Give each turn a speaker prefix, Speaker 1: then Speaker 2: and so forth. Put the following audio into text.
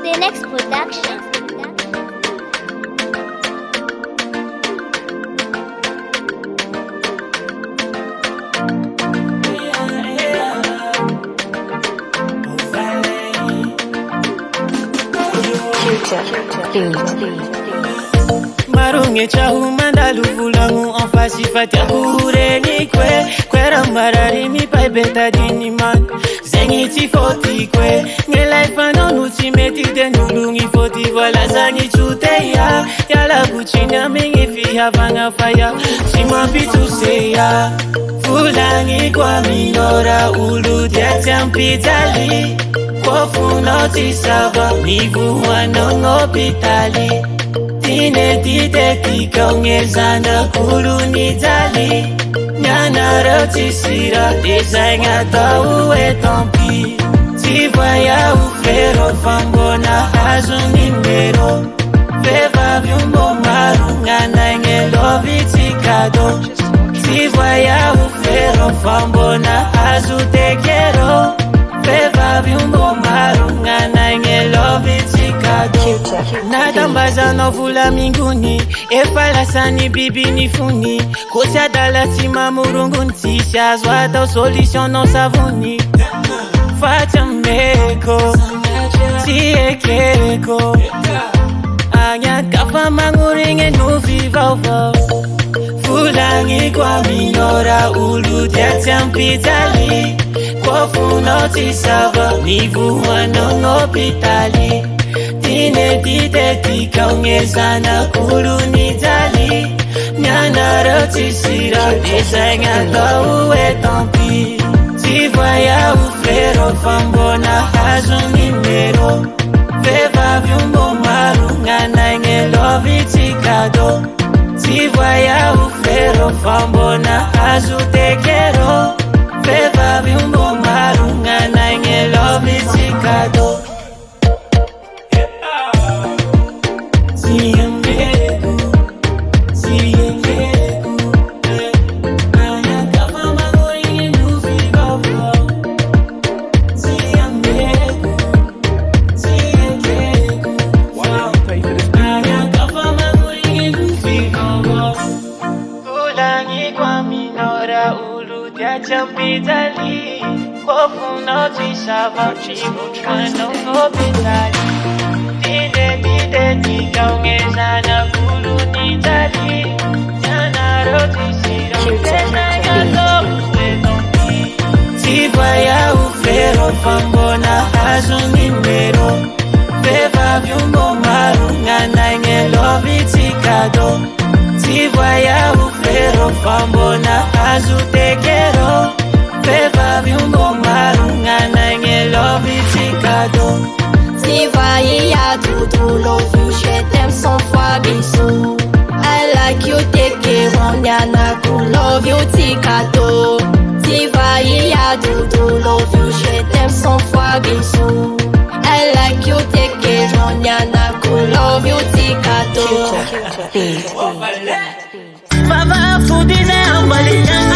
Speaker 1: The next production.
Speaker 2: Marunge chahu mandalu fulangu en face fatia kureni kwe kwera marari mi pai betadini man zengi ti foti kwe ngelai fano nuti meti de nulungi foti wala zangi chute ya la kuchina mingi fi havanga faya sima pitu seya fulangi kwa minora ulu dia champitali kofu noti sava nivu wanongo pitali Tine tite tika ungezana kulu nitali Nyana roti sira Desenga ta uwe tampi Tivaya ufero fambona hazu nimero Feva vyumbo maru Ngana ngelo vitikado Tivaya ufero fambona hazu tekero Feva vyumbo maru Ngana ngelo vitikado Natambaza novula minguni Efala sani bibi ni funi Kocha dala tima murungunti Shazwa da solution no savuni Facha meko Tie keko Anyat kafa manguringe nufi vauva Fulangi kwa minora ulu dia champitali Kwa funoti sava Nivu wanongo pitali Tine tite tika ungezana kulu nitali Nyana roti sira Desenga ta uwe tampi Tivaya ufero fambona hazu nimero Feva vyumbo maru Ngana ngelo vitikado Tivaya ufero fambona hazu tekero Feva vyumbo maru Ngana ngelo vitikado Champitali, kofu noti savanti, mukano kopitali. Tide tika ungezana kulu nitali, nyana roti siro, desenga to uwe tampi. Tivaya ufero fambona hazu nimero, feva vyumbo maru, ngana ngelo vitikado. Tivaya ufero fambona hazu tekero Feva vyumbo maru ngana ngelo vitikado
Speaker 3: Tivaya doudou love you, je t'aime 100 fois bisous I like you, take care, nyana cool love you, tikado Tivaya doudou love you, je t'aime 100 fois bisous I like you, take care, nyana cool love you, tikado
Speaker 2: Baba fudize ambali nyanga